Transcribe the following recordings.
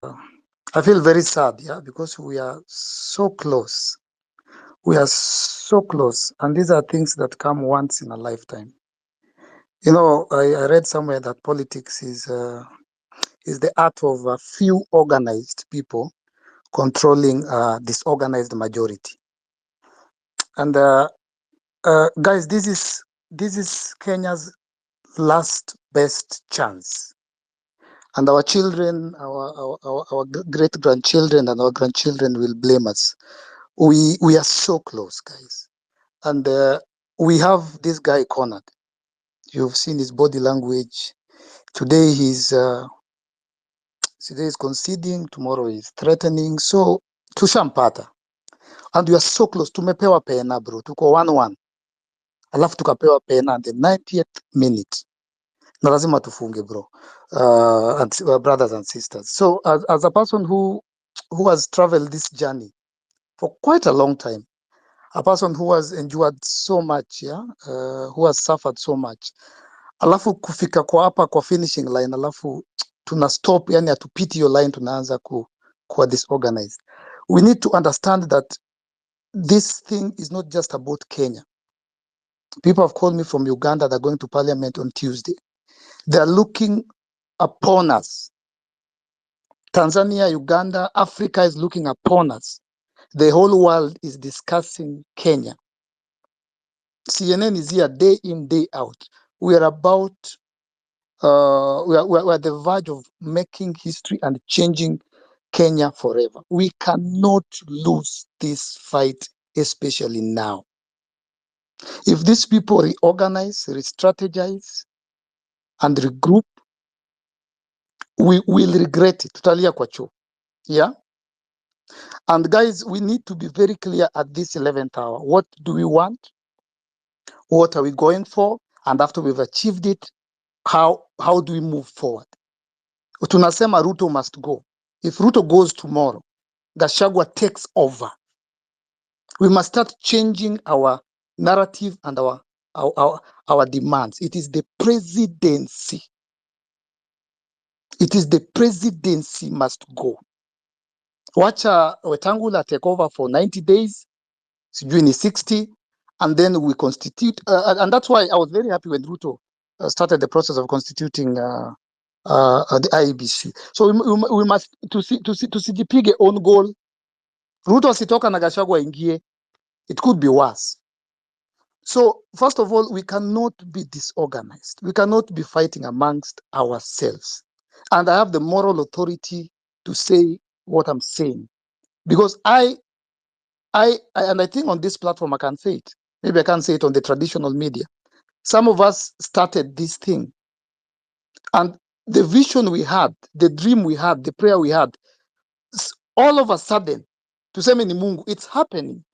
I feel very sad, yeah, because we are so close. We are so close, and these are things that come once in a lifetime. You know, I read somewhere that politics is the art of a few organized people controlling disorganized majority. And guys, this is Kenya's last best chance. And our children, our great grandchildren, and our grandchildren will blame us. We are so close, guys, and we have this guy cornered. You've seen his body language. Today he's conceding. Tomorrow he's threatening. So tushampata, and we are so close. Tumepewa pena bro, tuko 1-1, alafu tukapewa pena at the 90th minute. Na lazima tufunge bro, brothers and sisters. So as a person who has traveled this journey for quite a long time, a person who has endured so much, yeah, who has suffered so much, alafu kufika kwa hapa kwa finishing line, alafu tuna stop, yani atupiti your line, tunaanza kuwa disorganized. We need to understand that this thing is not just about Kenya. People have called me from Uganda. They're going to parliament on Tuesday. They're looking upon us. Tanzania, Uganda, Africa is looking upon us. The whole world is discussing Kenya. CNN is here day in, day out. We are about, we're at the verge of making history and changing Kenya forever. We cannot lose this fight, especially now. If these people reorganize, re-strategize, and regroup, we will regret it. Tutalia kwa choo. Yeah? And guys, we need to be very clear at this 11th hour. What do we want? What are we going for? And after we've achieved it, how do we move forward? Tunasema Ruto must go. If Ruto goes tomorrow, Gachagua takes over. We must start changing our narrative and our demands. It is the presidency. It is the presidency must go. Wacha Wetangula take over for 90 days, sijui ni 60, and then we constitute. And that's why I was very happy when Ruto started the process of constituting the IEBC. So we must tusijipige own goal. Ruto asitoka na Gachagua ingie, it could be worse. So first of all, we cannot be disorganized. We cannot be fighting amongst ourselves. And I have the moral authority to say what I'm saying, because I think on this platform I can say it. Maybe I can't say it on the traditional media. Some of us started this thing, and the vision we had, the dream we had, the prayer we had, all of a sudden, tuseme ni Mungu, it's happening.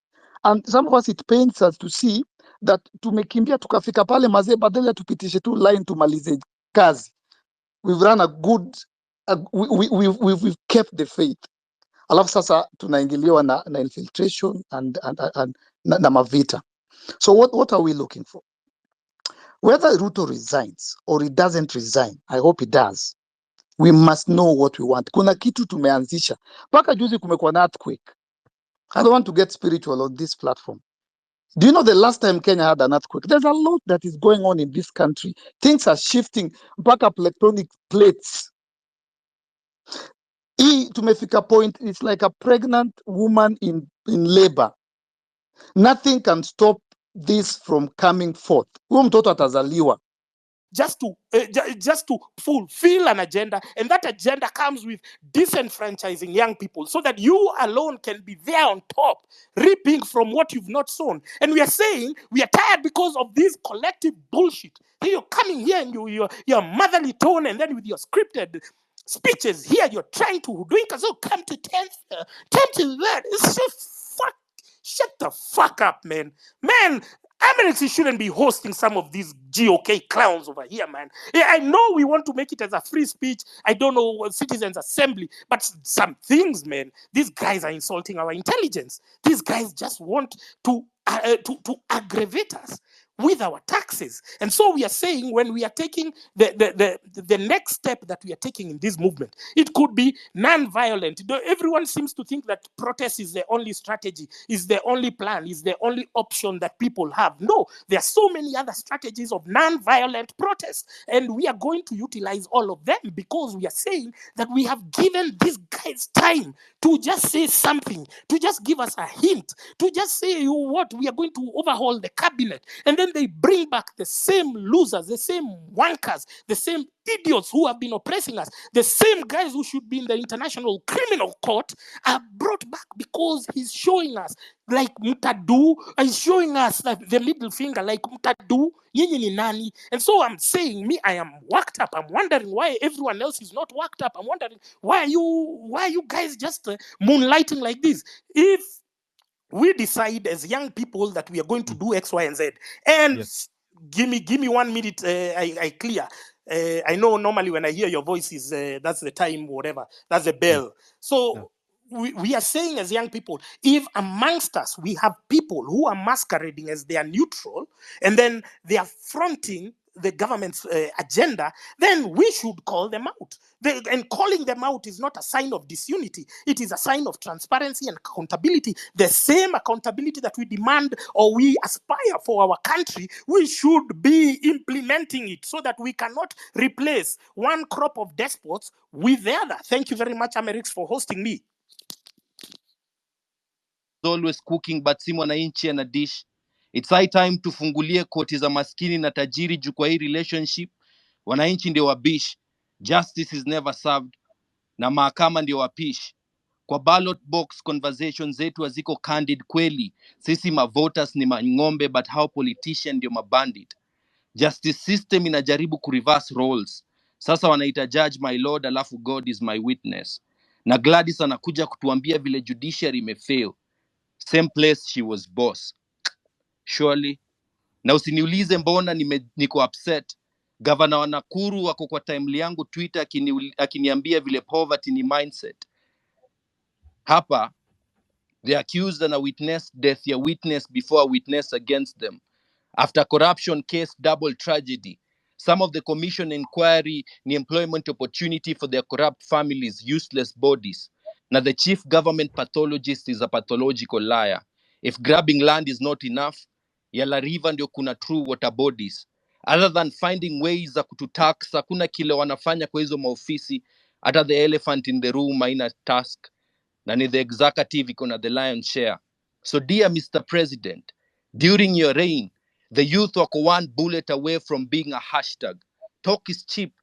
And some of us, it pains us to see that tumekimbia tukafika pale mazee, badala ya tupitishe tu line tumalize kazi. We've run a good, we've kept the faith. Alafu sasa tunaingiliwa na infiltration and na mavita. So what are we looking for? Whether Ruto resigns or he doesn't resign, I hope he does. We must know what we want. Kuna kitu tumeanzisha. Paka juzi kumekuwa na earthquake. I don't want to get spiritual on this platform. Do you know the last time Kenya had an earthquake? There's a lot that is going on in this country. Things are shifting. Mpaka tectonic plates. Hii tumefika point, it's like a pregnant woman in labor. Nothing can stop this from coming forth. Huyo mtoto atazaliwa. Just to fulfill an agenda, and that agenda comes with disenfranchising young people so that you alone can be there on top, reaping from what you've not sown. And we are saying we are tired because of this collective bullshit. Then you're coming here and your motherly tone, and then with your scripted speeches here, you're trying to doing so come to 10th to that. It's just shut the fuck up, man. Emirates shouldn't be hosting some of these GOK clowns over here, man. Yeah, I know we want to make it as a free speech. I don't know, citizens' assembly. But some things, man, these guys are insulting our intelligence. These guys just want to aggravate us. with our taxes. And so we are saying, when we are taking the next step that we are taking in this movement, it could be non-violent. Everyone seems to think that protest is the only strategy, is the only plan, is the only option that people have. No, there are so many other strategies of non-violent protest, and we are going to utilize all of them, because we are saying that we have given these guys time to just say something, to just give us a hint, to just say, you know what, we are going to overhaul the cabinet. And then they bring back the same losers, the same wankers, the same idiots who have been oppressing us, the same guys who should be in the International Criminal Court are brought back, because he's showing us, like mtadu, he's showing us that the middle finger, like mtadu, nyinyi ni nani? And so I'm saying, I am worked up. I'm wondering why everyone else is not worked up. I'm wondering, why are you guys just moonlighting like this? If we decide as young people that we are going to do X, Y, and Z, and Yes. give me 1 minute, I clear. I know normally when I hear your voice is that's the time, whatever, that's the bell. So we are saying as young people, if amongst us we have people who are masquerading as they are neutral, and then they are fronting the government's agenda, then we should call them out. And calling them out is not a sign of disunity. It is a sign of transparency and accountability. The same accountability that we demand or we aspire for our country, we should be implementing it, so that we cannot replace one crop of despots with the other. Thank you very much, Amerix, for hosting me. Always cooking, but si mwananchi ana dish. It's high time tufungulie koti za maskini na tajiri juu kwa hii relationship. Wananchi ndio wabish. Justice is never served. Na mahakama ndio wapish. Kwa ballot box conversations zetu haziko candid kweli. Sisi voters ni mang'ombe, but how politician ndio mabandit. Justice system inajaribu kureverse roles. Sasa wanaita judge my lord, alafu God is my witness. Na Gladys anakuja kutuambia vile judiciary imefail. Same place she was boss. Surely. Na usiniulize mbona niko upset. Governor wa Nakuru wako kwa time yangu Twitter akiniambia vile poverty ni mindset. Hapa, the accused and a witness death ya witness before a witness against them. After corruption case double tragedy. Some of the commission inquiry ni employment opportunity for their corrupt families, useless bodies. Now the chief government pathologist is a pathological liar. If grabbing land is not enough, yala river ndio kuna true water bodies. Other than finding ways za kututax, hakuna kile wanafanya kwa hizo maofisi. Hata the elephant in the room haina task. Na ni the executive iko na the lion's share. So dear Mr. President, during your reign, the youth were one bullet away from being a hashtag. Talk is cheap.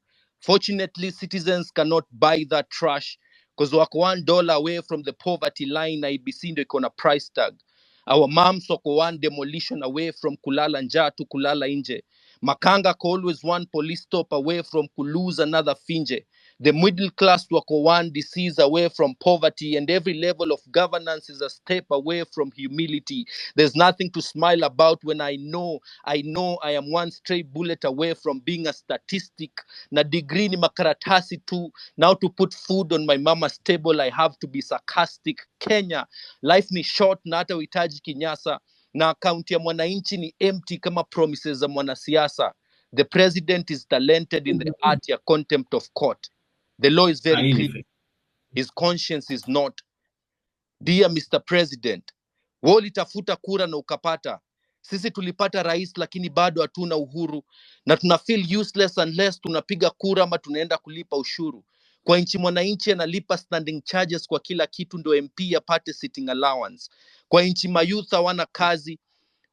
Fortunately, citizens cannot buy that trash because wako $1 away from the poverty line na IBC ndio iko na price tag. Our moms wako one demolition away from kulala njaa to kulala nje. Makanga ko always one police stop away from lose another finje. The middle class wako one disease away from poverty, and every level of governance is a step away from humility. There's nothing to smile about when I know I am one stray bullet away from being a statistic. Na degree ni makaratasi tu. Now to put food on my mama's table, I have to be sarcastic. Kenya, life ni short na hata uhitaji kinyasa. Na akaunti ya mwananchi ni empty kama promises za mwanasiasa. The president is talented in the art ya contempt of court. The law is very clear. His conscience is not. Dear Mr. President, wewe ulitafuta kura na ukapata. Sisi tulipata rais lakini bado hatuna uhuru. Na tuna feel useless unless tunapiga kura ama tunaenda kulipa ushuru. Kwa nchi mwananchi analipa standing charges kwa kila kitu ndo MP apate sitting allowance. Kwa nchi mayouth hawana kazi.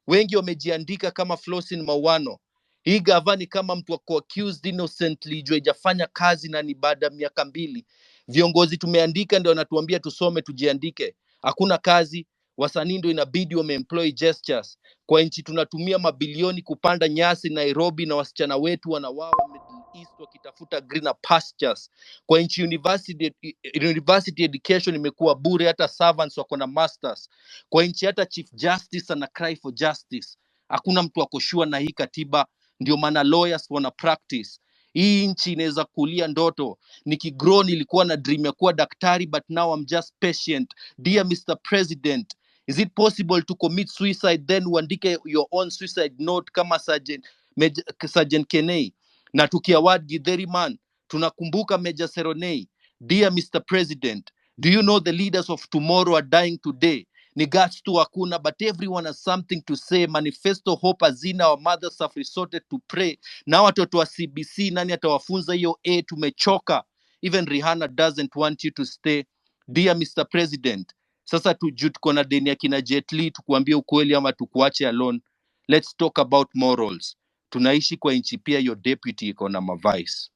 Wengi wamejiandika kama Flosin Mawano. Hii gavani kama mtu wako accused innocently juu haijafanya kazi na ni baada ya miaka 2. Viongozi tumeandika ndio wanatuambia tusome tujiandike. Hakuna kazi, wasanii ndio inabidi wameemploy gestures. Kwa nchi tunatumia mabilioni kupanda nyasi Nairobi na wasichana wetu wanawawa Middle East wakitafuta greener pastures. Kwa nchi university education imekuwa bure, hata servants wako na masters. Kwa nchi hata chief justice ana cry for justice. Hakuna mtu akoshua na hii katiba, ndio maana lawyers wana practice. Hii nchi inaweza kulia ndoto. Nikigrow nilikuwa na dream ya kuwa daktari, but now I'm just patient. Dear Mr. President, Is it possible to commit suicide then uandike your own suicide note kama Sergeant Kenei? Na tukiaward Githeri Man, tunakumbuka Major Seronei. Dear Mr. President, do you know the leaders of tomorrow are dying today? Ni guts tu hakuna, but everyone has something to say. Manifesto hope hazina, our mothers have resorted to pray. Na watoto wa CBC, nani atawafunza hiyo A? Tumechoka. Even Rihanna doesn't want you to stay. Dear Mr. President, sasa tuko na deni ya kina Jet Li, tukuambie ukweli ama tukuache alone. Let's talk about morals. Tunaishi kwa nchi pia your deputy iko na mavice.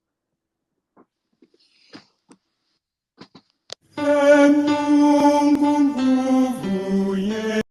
Mungu